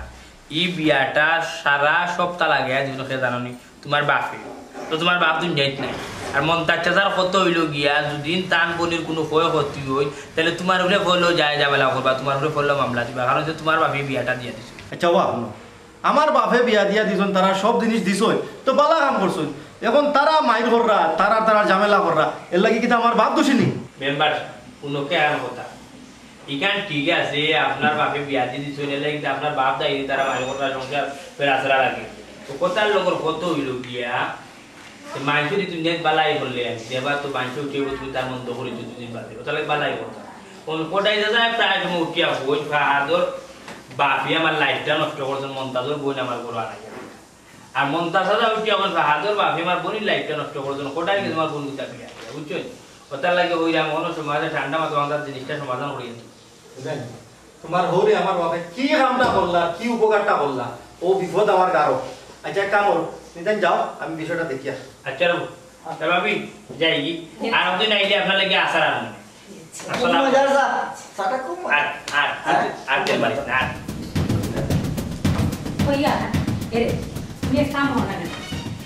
এই বিয়াটা সারা সপ্তাহ লাগে দুজনকে জানি তোমার বাপে তো তোমার বাপ তুমি যাইত নাই আর মন্তার চাষার কত হইল গিয়া যদি টান বনির কোনো ক্ষয় ক্ষতি হই তাহলে তোমার উপরে ফলও যায় যাবেলা করবা তোমার উপরে ফলও মামলা দিবা কারণ যে তোমার বাপে বিয়াটা দিয়ে দিছে আচ্ছা ওয়া শুনো আমার বাপে বিয়া দিয়া দিছন তারা সব জিনিস দিছই তো বালা কাম করছই এখন তারা মাইর কররা তারা ঝামেলা কররা এর লাগি কি আমার বাপ দোষিনি মেম্বার উনোকে আর কথা ইখান ঠিক আছে আপনার বাপে বিয়া দিয়ে দিছই এর লাগি আপনার বাপ দাই তারা মাইর কররা সংসার ফের আসরা লাগে তো কথার লোকের কত হইল গিয়া মাংস যদি তুমি বালাই করলে দেবা তো মাংস উঠিয়ে তুমি তার মন্দ করে দুদিন বাদে তাহলে বালাই করতাম কোটাই যায় প্রায় সময় উঠিয়া হই ফাহাদর বাপি আমার লাইফটা নষ্ট করছেন মন্তাজর বোন আমার গরু আনা যাবে আর মন্তাজা উঠিয়া আমার ফাহাদর বাপি আমার বোনের লাইফটা নষ্ট করছেন কোটাই গেছে আমার বোন গুতা বিয়া বুঝছো ওটার লাগে ওই কোনো সমাজে ঠান্ডা মাথা আমাদের জিনিসটা সমাধান করিয়ে তোমার হৌরে আমার বাপে কি কামটা করলা কি উপকারটা করলা ও বিপদ আমার গারো আচ্ছা এক কাম করো নিতেন যাও আমি বিষয়টা দেখি আসি আচ্ছা রবু ভাবি যাই আর একদিন আইলে আপনার লাগে আসার আর হইয়া এরে তুমি এক কাম হও না কেন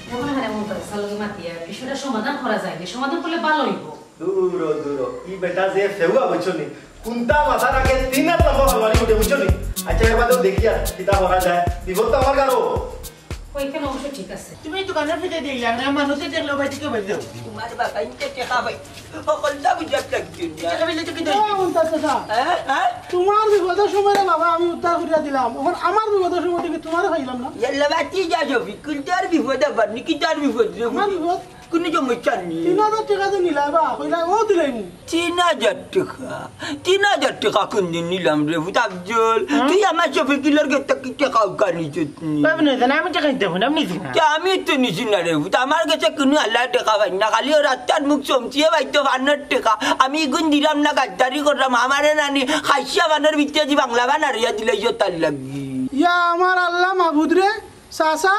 যখন হারে মন করে সালগে মাতিয়া বিষয়টা সমাধান করা যায় সমাধান করলে ভালো হইব দূর দূর ই বেটা যে ফেউয়া বুঝছনি কুন্তা মাথা রাখে তিন আর লম্বা ভালবাড়ি উঠে বুঝছনি আচ্ছা এবার তো দেখি আর কিতা করা যায় বিপদ তো আমার গারো ওইখানে অবশ্য ঠিক আছে তুমি দোকানের ভিতরে দেখলা না মানুষে দেখলো ভাই থেকে বের দাও তোমার বাবা ইনকে টেকা ভাই সকলটা বুঝাত লাগছে টাকা বেলে তো কি ও মন্তাজ চাচা, তোমার বিপদের সময় রে বাবা আমি উদ্ধার করিয়া দিলাম এখন আমার বিপদের সময় থেকে তোমার খাইলাম না ইয়াল্লা বাতি যা যাবি কুলটার বিপদ আবার নাকি তার বিপদ আমার বিপদ কোনো সমস্যা নেই 3000 টাকা যে নিলাই বা কইলা ও দিলাই মু 3000 টাকা কোন দিন নিলাম রে ভূত আফজল তুই আমার শফিকুলের কাছে কি টাকা কানিছ বাবা না জানা আমি টাকা দেব না নিছি না আমি তো নিছি না রে ভূত আমার কাছে কোনো আল্লাহ টাকা পাই না খালি ও রাস্তার মুখ চমচিয়ে পাইতো 52 টাকা আমি গুণ দিলাম না গাদ্দারি করলাম আমারে নানি খাইসা বানের ভিতরে যে বাংলা বানারিয়া দিলে তার লাগি ইয়া আমার আল্লাহ মাহবুদ রে চাচা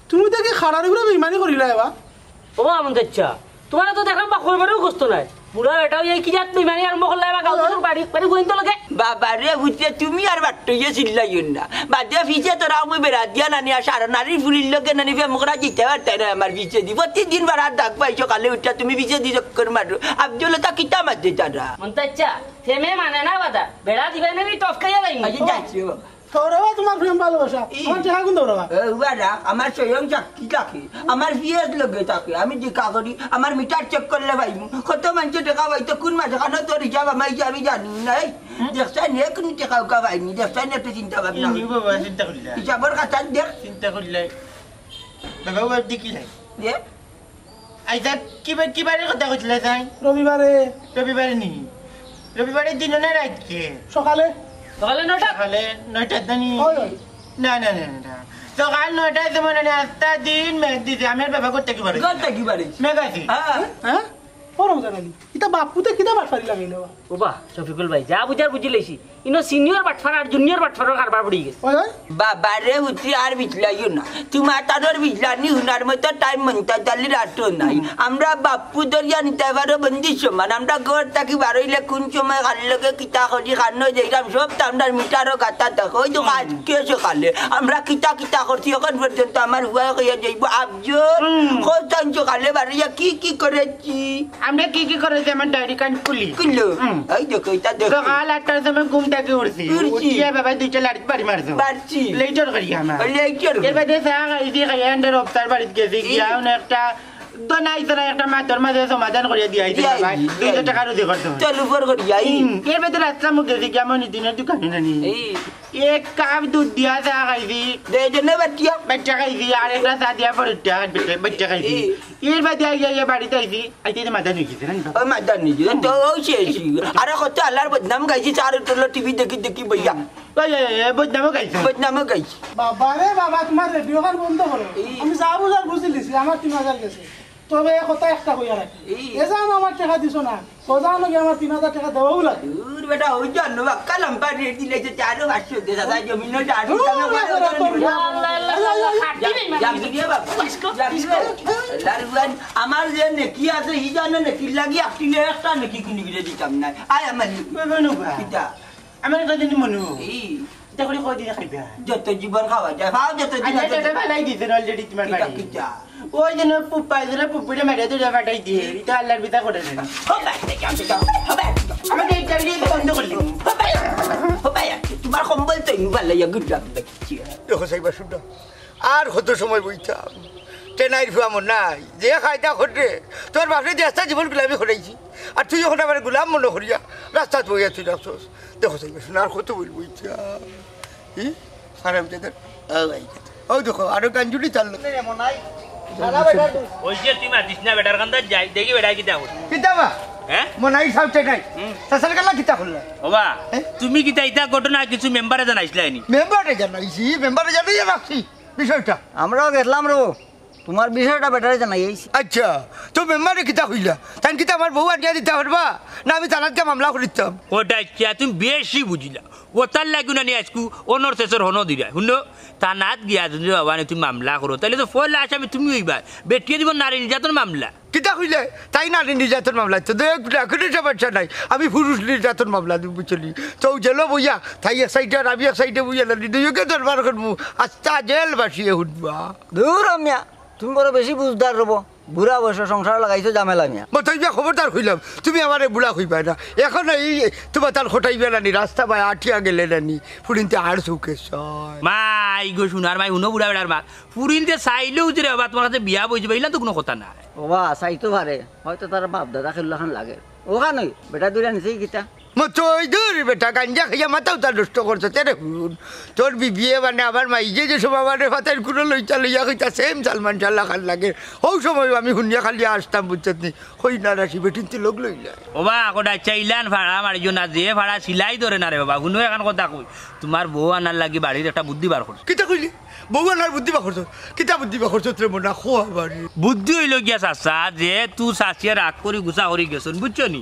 তুমি দেখি খাড়ার উপরে বেইমানি করিলা এবার ও আমন দেখছা তোমার তো দেখলাম বা করবারও কষ্ট নাই বুড়া বেটাও এই কি জাত বেমানি আর মহল্লা বা গাঁও বাড়ি বাড়ি গোইন তো লাগে বাবা রে বুঝতে তুমি আর বাট্টইয়ে চিল্লাইন না বাদে ফিসে তোরা আমি বেড়া দিয়া নানি আর সারা নারীর ফুলির লোকে নানি ফেমকরা জিতে পারতাই না আমার ফিসে দি প্রতিদিন বারার ডাক পাইছো কালে উঠা তুমি ফিসে দি চক্কর মারো আব্দুল তা কিতা মারতে তারা মন দেখছা থেমে মানে না বাদা বেড়া দিবে না টপকাইয়া যাই আজ যাচ্ছি তোরাও তোমার প্রেম ভালোবাসা আমার টাকা কোন দৌড়াবা বারা আমার স্বয়ং চাকরি থাকে আমার বিয়ের লগে থাকে আমি দেখা করি আমার মিটার চেক করলে ভাই কত মানুষ টাকা পাইতো কোন মাসে কেন তোর হিসাব আমার আমি জানি নাই দেখছেন নে কোন টাকা উকা পাইনি দেখছেন একটু চিন্তা ভাবনা বাবা চিন্তা করিলা হিসাবের কথা দেখ চিন্তা করিলা বাবা বাবা দেখিলা দে আইতা কিবারে কথা কইছিল তাই রবিবারে রবিবারে নি রবিবারে দিন না রাত কে সকালে সকালে 9টা সকালে 9টার দানি ওই ওই না না না না সকাল 9টায় যেমন আস্তা দিন মেঘ দিছে আমার বাবা করতে কি পারে গড় থাকি বাড়ি মেঘ আছে হ্যাঁ ও রমজান আলী এটা বাপুতে কিতা বাটফারি লাগাইলো ওবা শফিকুল ভাই যা বুঝার বুঝি লইছি ইনো সিনিয়র বাটফার আর জুনিয়র বাটফারও কারবার পড়ি গেছে ওই ওই বাবারে হুতি আর বিছলাইও না তোমার তাদের বিছলানি হুনার মতো টাইম মনটা চালি রাখতো নাই আমরা বাপু দরিয়া নিতে পারো বন্দি সমান আমরা গড় থাকি বারইলে কোন সময় খালিলকে কিতা করি খানো যেইরাম সব তামদার মিটারও গাতা দেখো ওই তো আজকে সকালে আমরা কিতা কিতা করছি এখন পর্যন্ত আমার হুয়া হইয়া যাইব আবজল কোথায় সকালে বাড়িয়া কি করেছি আমরা কি করেছি আমার ডায়েরি কার্ড খুলি কিলো এই দেখো এটা দেখো সকাল 8টার সময় ঘুম থেকে উঠছি উঠিয়ে বাবা দুইটা লাড়ি বাড়ি মারছো বাড়ছি লেটার করি আমার লেটার এর বাদে চা খাইছি খাইয়া এন্ডার অফিসার বাড়িতে গেছি গিয়া একটা দনাইছরা একটা মাতর মাঝে সমাধান করিয়া দিয়াইছে বাবা 200 টাকা রুজি করতে চল উপর করিয়া এর বাদে রাস্তা মুখ গেছি গিয়া মনি দিনের দোকানে নানি এক কাপ দুধ দিয়া চা খাইছি দেজনে বাটিয়া বাচ্চা খাইছি আর একটা চা দিয়া পরে বাচ্চা খাইছি এর বাদে আইয়া বাড়িতে আইতে মাথা নুকিছে না ওই মাদার নিজে তো ওই শেষ আরে কত আল্লাহর বদনাম গাইছি চার তোলো টিভি দেখি বইয়া বদনামও খাইছে বদনামও গাইছি বাবারে বাবা তোমার রেডিও খান বন্ধ করো আমি যা বুঝার বুঝি লিছি আমার 3000 গেছে তবে কথা একটা কইয়া রাখি এজান আমার টাকা দিছো না সোজান লাগে আমার 3000 টাকা দেওয়াও লাগে দূর বেটা ওই জন্য কালাম পার রেট দিলে যে 400 দে দাদা জমিনো 400 আমার যে নেকি আছে ই জানে নেকি লাগি আপনি একটা নেকি কিনে গিয়ে দিতাম না আয় আমার কিটা আমার কাছে মনু এই এটা করে কই দিন খাইবা যত জীবন খাওয়া যায় খাও যত জীবন এটা ভালাই দিছেন অলরেডি তোমার বাড়ি কিটা ওই জন্য পুপুরে মেরে তো ফাটাই দিয়ে এটা আল্লাহর বিতা করে দেন আমাদের এটা দিয়ে বন্ধ করলি তোমার কম্বল তো ভালো গুড্ডা দেখো সাইবা শুনটা আর কত সময় বইতাম ট্রেনাইর ফুয়া মন নাই যে খাইতা খটে তোর বাপরে দেশটা জীবন গুলামি খটাইছি আর তুই যখন আমার গুলাম মনে করিয়া রাস্তা বইয়া তুই রাখছস দেখো সাইবা শুনে আর কত বই বইতাম ই খারাপ যেতে ও দেখো আরো গাঞ্জুলি চাললো ওই যে তুই মাতিস না বেটার কান্দা যাই দেখি বেটা কিতা হল কিতাবা হ্যাঁ মনাই সাউতে নাই সাসাল কালা কিতা হল ওবা তুমি কিতা ইতা ঘটনা কিছু মেম্বারে জানাইছিলানি মেম্বারে জানাইছি মেম্বারে জানাই রাখছি বিষয়টা আমরাও গেলাম রো তোমার বিষয়টা বেটারে জানাই আইছি আচ্ছা তো মেম্বারে কিতা হইলা তাই কিতা আমার বউ আনিয়া দিতে পারবা না আমি থানাতকে মামলা করিতাম ওটা আচ্ছা তুমি বেশি বুঝিলা ওটার লাগু না নিয়ে আজকু অনর শেষের হনো দিলা শুনো থানাত গিয়া যদি বাবা তুমি মামলা করো তাহলে তো ফল আসামি তুমি হইবা বেটিয়ে দিব নারী নির্যাতন মামলা কিতা হইলে তাই নারী নির্যাতন মামলা তো কোনো সমস্যা নাই আমি পুরুষ নির্যাতন মামলা দিব চলি তো জেল বইয়া তাই এক সাইডে আর আমি এক সাইডে বইয়া নারী দুইকে দরবার করবো আস্তা জেল বাসিয়ে উঠবা দূর মিয়া তুমি বড় বেশি বুঝদার রব বুড়া বয়স সংসার লাগাইছো ঝামেলা মিয়া মই তাই খবরদার হইলাম তুমি আমার বুড়া হইবা না এখন এই তোমার তার খটাইবে নানি রাস্তা বাই আঠিয়া গেলে নানি ফুরিনতে আর চৌকে মাই গো শুনার মাই শুনো বুড়া বেড়ার মা ফুরিনতে চাইলেও যে বাবা তোমার কাছে বিয়া বইছে বাইলা তো কোনো কথা নাই ওবা চাইতো পারে হয়তো তার বাপ দাদা খেলুলাখান লাগে ওখানে বেটা দুইটা নিছেই কিতা মই তো ওই দূর বেটা গাঞ্জা খাইয়া মাথাও তার নষ্ট করছো তেরে শুন তোর বিয়ে মানে আমার মাই যে সময় আমার ফাতের কোনো লইতা লইয়া খাইতা সেম সালমান শাল্লা খান লাগে ওই সময় আমি শুনিয়া খালি আসতাম বুঝছত নি হই না রাশি বেটিনতে লোক লইলা ওবা কোটা চাইলান ভাড়া মারিও না যে ভাড়া সিলাই ধরে না রে বাবা শুনো এখন কথা কই তোমার বউ আনার লাগি বাড়ির একটা বুদ্ধি বার করছো কিতা কইলি বউ আনার বুদ্ধি বা করছো কিতা বুদ্ধি বা করছো তোর মনে খোয়া বাড়ি বুদ্ধি হইল গিয়া চাচা যে তুই চাচিয়া রাগ করে গুছা করে গেছন বুঝছো নি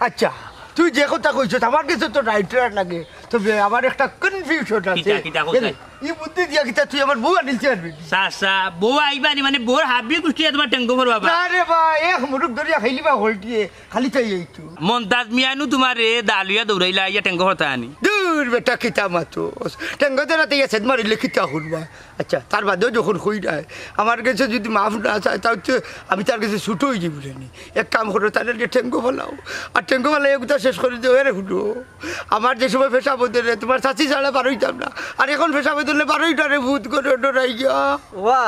আচ্ছা তুই যে কথা কইছ আমার কাছে তো রাইটার লাগে তবে আমার একটা কনফিউশন আছে এই বুদ্ধি দিয়া কিতা তুই আমার বউ আনিলতে পারবি চাচা বউ আইবানি মানে বউর হাবি কুষ্টিয়া তোমার টেঙ্গো ভর বাবা আরে বা এক মুরুক ধরিয়া খাইলি বা হলটিয়ে খালি তাই এইটু মন্তাজ মিয়ানু তোমার এ দালুয়া দৌড়াইলা ইয়া টেঙ্গো ভরতা আনি দূর বেটা কিতা মাতো টেঙ্গো ধরা তাই আছে মারিলে কিতা শুনবা আচ্ছা তার বাদেও যখন হই না আমার কাছে যদি মাফ না চায় তাও আমি তার কাছে ছুটো হয়ে যাবো জানি এক কাম করো তাহলে টেঙ্গো ফেলাও আর টেঙ্গো ফেলাই এগুলো শেষ করে দেবো রে শুনো আমার যে সময় ফেসা বদলে তোমার চাচি ছাড়া পারইতাম না আর এখন ফেসা বদলে পারইটা রে ভূত করে ডরাই গিয়া ওয়া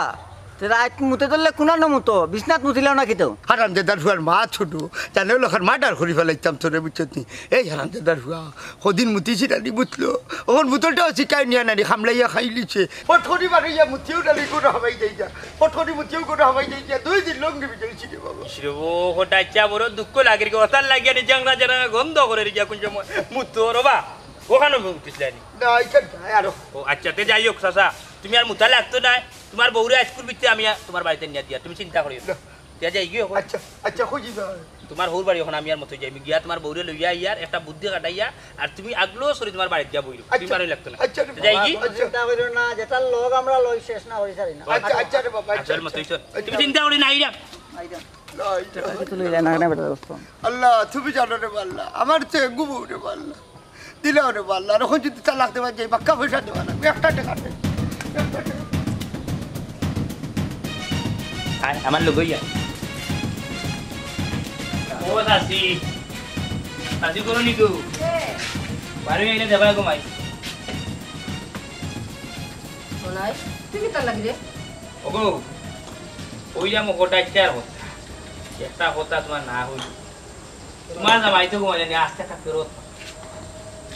রাত মুতে ধরলে কোনা নমুতো বিছনাত মুতিলেও না কিতো হারাম দাদার হুয়ার মা ছোট জানে লোকের মার্ডার করি ফেলাইতাম তোরে বুঝছত নি এই হারাম দাদার হুয়া কদিন মুতিছি নানি বুঝলো ওর বোতলটাও শিকাই নিয়ে নানি খামলাইয়া খাই লিছে পঠরি বাড়িয়া মুতিও নানি কোনো হবাই যাই যা পঠরি মুতিও কোনো হবাই যাই যা 2 দিন লঙ্গি বিচলছি রে বাবা ও হঠাৎ চা বড় দুঃখ লাগে রে ওতার লাগিয়া নি জাংরা জারা গন্ধ করে রে কোন সময় মুতো রবা ওখানে মুতিসলানি না ইচ্ছা আরো ও আচ্ছা তে যাই হোক চাচা তুমি আর মুতা লাগতো না তোমার বউরে স্কুল বিতে আমি তোমার বাড়িতে নিয়ে দিয়া তুমি চিন্তা করিও তে যাই গিয়ে আচ্ছা আচ্ছা খুঁজি তোমার হোর বাড়ি এখন আমি আর মতো যাই আমি গিয়া তোমার বউরে লইয়া ইয়ার একটা বুদ্ধি কাটাইয়া আর তুমি আগলো সরি তোমার বাড়িতে যা বইরো তুমি বাড়ি লাগতো না আচ্ছা যাই কি চিন্তা করিও না যেটা লোক আমরা লই শেষ না করি সারি না আচ্ছা আচ্ছা রে বাবা আচ্ছা মতো তুমি চিন্তা করি না আইরা আল্লাহ তুমি জানো রে বাল্লা আমার তো গুবু রে বাল্লা দিলেও রে বাল্লা আর এখন যদি তালাক দেওয়া যায় বাক্কা পয়সা দেওয়া না একটা টাকা নেই আমার লোক ইয়া ও সাসি সাসি করো নি কেউ বাড়ি আইলে দেবা ঘুমাই শোনাই তুই কি তার লাগি রে ওগো ওইলা মো গোটা চার হতা একটা হতা তোমার না হই তোমার জামাই তো ঘুমাই জানি আস্তে একটা ফেরত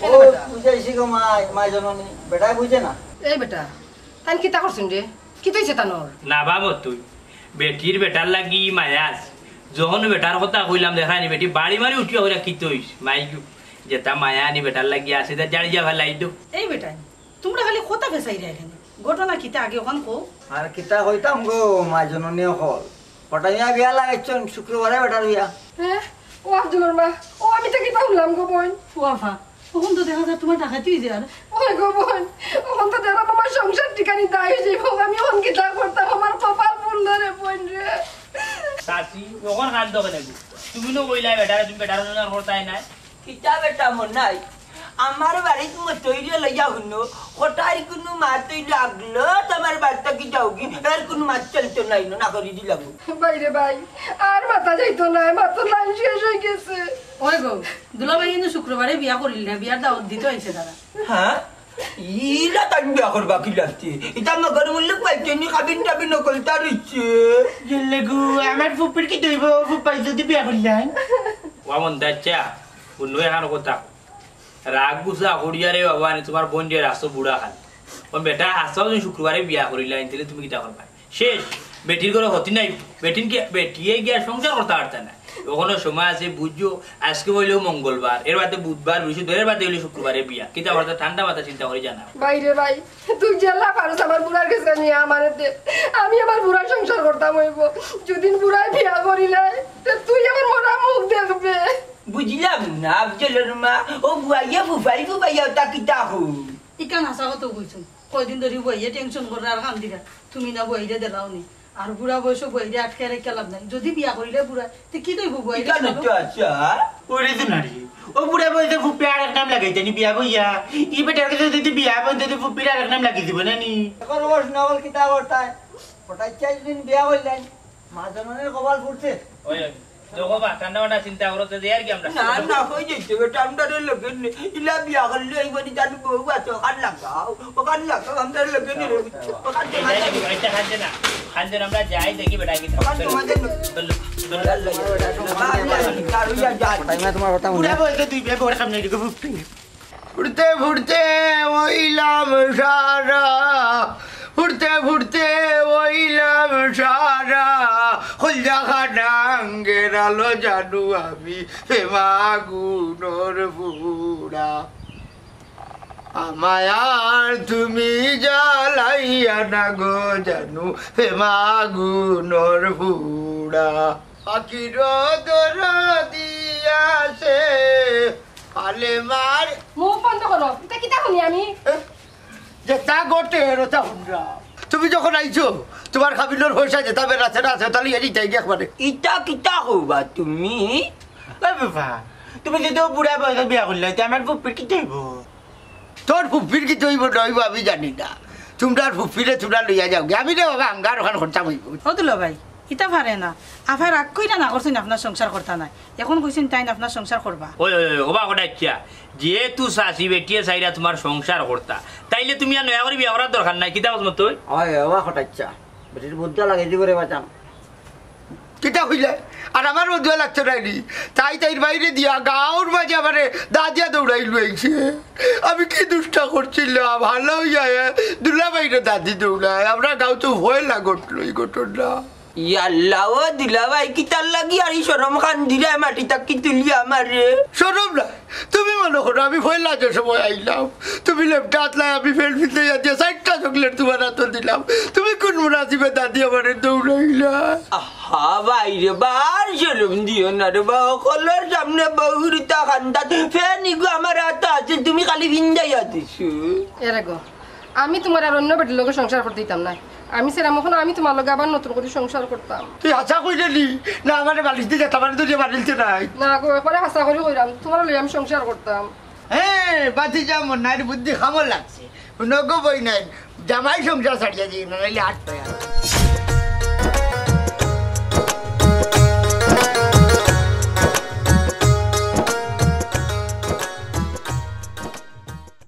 ও বুঝাইছি গো মাই জননী বেটাই বুঝে না এই বেটা তাই কি তা করছিস রে কি তৈছে তানোর না বাবু তুই বেটির বেটার লাগি মায়াস যখন বেটার কথা কইলাম দেখানি বেটি বাড়ি মারি উঠিয়া হইরা কি তৈস মাইক যেটা মায়া নি বেটার লাগি আসে তা জাড়িয়া ফেলাই দো এই বেটা তোমরা খালি কথা ফেসাই রে এখানে ঘটনা কিতা আগে ওখান কো আর কিতা কইতাম গো মাই জননী হল পটাইয়া বিয়া লাগাইছন শুক্রবারে বেটার বিয়া হ্যাঁ ও আব্দুলের মা ও আমি তো কিতা হলাম গো বোন ফুয়াফা তখন তো দেখা যায় তোমার ডাকাতি হয়ে যায় ওই গো বোন ওখান তো দেখলাম আমার সংসার ঠিকানি দায় হয়ে যাইব আমি ওখান কিতা করতাম আমার কপাল ফুল রে বোন রে সাসি ওখান হাত দোকে নাকি তুমি নো কইলা বেটারে তুমি বেটার জন্য করতাই নাই কিতা বেটা মন নাই আমার বাড়িতে মতইরে লইয়া হুনো কোটাই কোনো মাতই লাগলো তোমার বাড়িতে কি যাওগি আর কোনো মাছ চলতো নাই না করি দিলাম বাইরে ভাই আর মাথা যাইতো না মাথা লাইন শেষ হয়ে গেছে ওই গো দুলাভাই কিন্তু শুক্রবারে বিয়া করিল না বিয়ার দাওয়াত দিতে হয়েছে তারা হ্যাঁ ইলা তাই বিয়া করবা কি লাগছে এটা মগর মূল্য পাইছে নি খাবিন টাবিন কলতা রইছে জেলেগু আমার ফুপির কি দইব ফুপাই যদি বিয়া করলেন ওমন দাচ্চা অন্য এখানে কথা রাগ গুসা হড়িয়ারে বাবা নি তোমার বোন যে রাস্তা বুড়া খান ও বেটা আসাও তুমি শুক্রবারে বিয়া করিলা তাহলে তুমি কিটা করবা শেষ বেটির করে হতি নাই বেটিন কি বেটিয়ে গিয়া সংসার করতে পারতা না ওখানে সময় আছে বুঝছো আজকে হইলেও মঙ্গলবার এর বাদে বুধবার বৃহস্পতিবার বাদে হইলে শুক্রবারে বিয়া কিতা করতে ঠান্ডা মাথা চিন্তা করে জানা বাইরে ভাই তুই জেলা পারস আমার বুড়ার কাছে নিয়ে আমার আমি আমার বুড়ার সংসার করতাম হইব যদি বুড়ায় বিয়া করিলে তুই আমার মরা মুখ দেখবে বুঝলাম না আফজলের মা ও বুয়াইয়া ফুফাইয়া তা কিতা হু ইকান হাসা কত কইছো কয়দিন ধরে বইয়ে টেনশন করে আর কান দিরা তুমি না বইরে দেলাও নি আর বুড়া বয়স বইরে আটকে রেখে লাভ নাই যদি বিয়া করিলে বুড়া তে কি দইব বইরে কেন তো আচ্ছা ওরে তো নারী ও বুড়া বলতে ফুপি আর এক নাম লাগাইতে নি বিয়া বইয়া ই বেটার কাছে যদি বিয়া বলতে তো ফুপির আর এক নাম লাগিয়ে দিব না নি এখন বস নগল কিতা করতাই পটাই চাই দিন বিয়া হইলেন মা জননীর কপাল ফুটছে ওই দেখো বা ঠান্ডা মাথা চিন্তা করতে দে আর কি আমরা না না হয়ে যাচ্ছে বেটা আমরা লোকে ইলা বিয়া করলে এই বনি জানি বউ আছে ওখান লাগাও আমরা লোকে নি ওখান এটা খাচ্ছে না খাচ্ছে না আমরা যাই দেখি বেটা কি তোমাদের তোমার কথা বুড়া বলতে তুই বিয়া করে সামনে দিকে ফুপি ফুটতে ফুটতে ওইলাম সারা ফুটতে ফুটতে ওইলাম সারা হলজা খানাঙ্গের আলো জানু আমি হেমাগুনোর বুড়া আমায়ার তুমি জ্বালাইয়া না গো জানু হেমাগুনোর বুড়া পাখির দর দিয়াছে পালে মার মুখ বন্ধ করো এটা কিতা শুনি আমি যেটা গোটে রোতা হুন্ডা তুমি যখন আইছো তোমার খাবিলোর পয়সা যেটা বেড়াচ্ছে না আছে তাহলে এরই যাই একবারে ইটা কিতা হবা তুমি বাবা তুমি যদি বুড়া বয়সে বিয়া করলে আমার ফুপির কি দেব তোর ফুফির কি তৈব নইব আমি জানি না তোমরা ফুফিরে তোমরা লইয়া যাও আমি রে বাবা আঙ্গার ওখান খরচা হইব ও দুলাভাই ইতা পারে না আফাই রাগ কইরা না করছেন আপনার সংসার করতা নাই এখন কইছেন তাই আপনার সংসার করবা ওই ওই ওবা কোটাচ্ছা যেহেতু শাশি বেটিয়ে চাইরা তোমার সংসার করতা তাইলে তুমি আর নয়া করে বিয়া করার দরকার নাই কিতা বলছো তুই হয় বাবা হঠাচ্ছা বেটির বুদ্ধা লাগে যে করে বাঁচাম কিতা হইলে আর আমার মধ্যে লাগছে নাইনি তাই তাই বাইরে দিয়া গাঁর মাঝে আমার দাদিয়া দৌড়াই লইছে আমি কি দুষ্টা করছিলাম ভালো হইয়া দুলা বাইরে দাদি দৌড়ায় আমরা গাঁও তো ভয় লাগল এই ঘটনা ইয়াল্লা ও দিলা ভাই কি তার লাগি আর এই সরম খান দিলে মাটি তাকি তুলি আমার রে সরব না তুমি মনে করো আমি ভয় লাজের সময় আইলাম তুমি লেপটা হাতলায় আমি ফেল ফিলতে যাচ্ছি 60টা চকলেট তোমার হাতে দিলাম তুমি কোন মুনাসিবে দাদি আমার দৌড়াইলা আহা ভাই রে বার সরম দিও না রে বা কলের সামনে বহুরিতা খান্দাত ফেনি গো আমার হাতে আছে তুমি খালি ভিন্দাই আছিস এরে গো আমি তোমার আর অন্য বেটির লগে সংসার করতে দিতাম না আমি সেরাম এখন আমি তোমার লগে আবার নতুন করে সংসার করতাম তুই হাসা কইলে নি না আমার বালিশ দিয়ে যেতে পারে তো যে বাড়িতে নাই না গো একবারে হাসা করে কইরাম তোমার লগে আমি সংসার করতাম হ্যাঁ বাতি যা মন নাই বুদ্ধি খামর লাগছে নগো বই নাই জামাই সংসার ছাড়িয়ে দিই না নাইলে 8 টাকা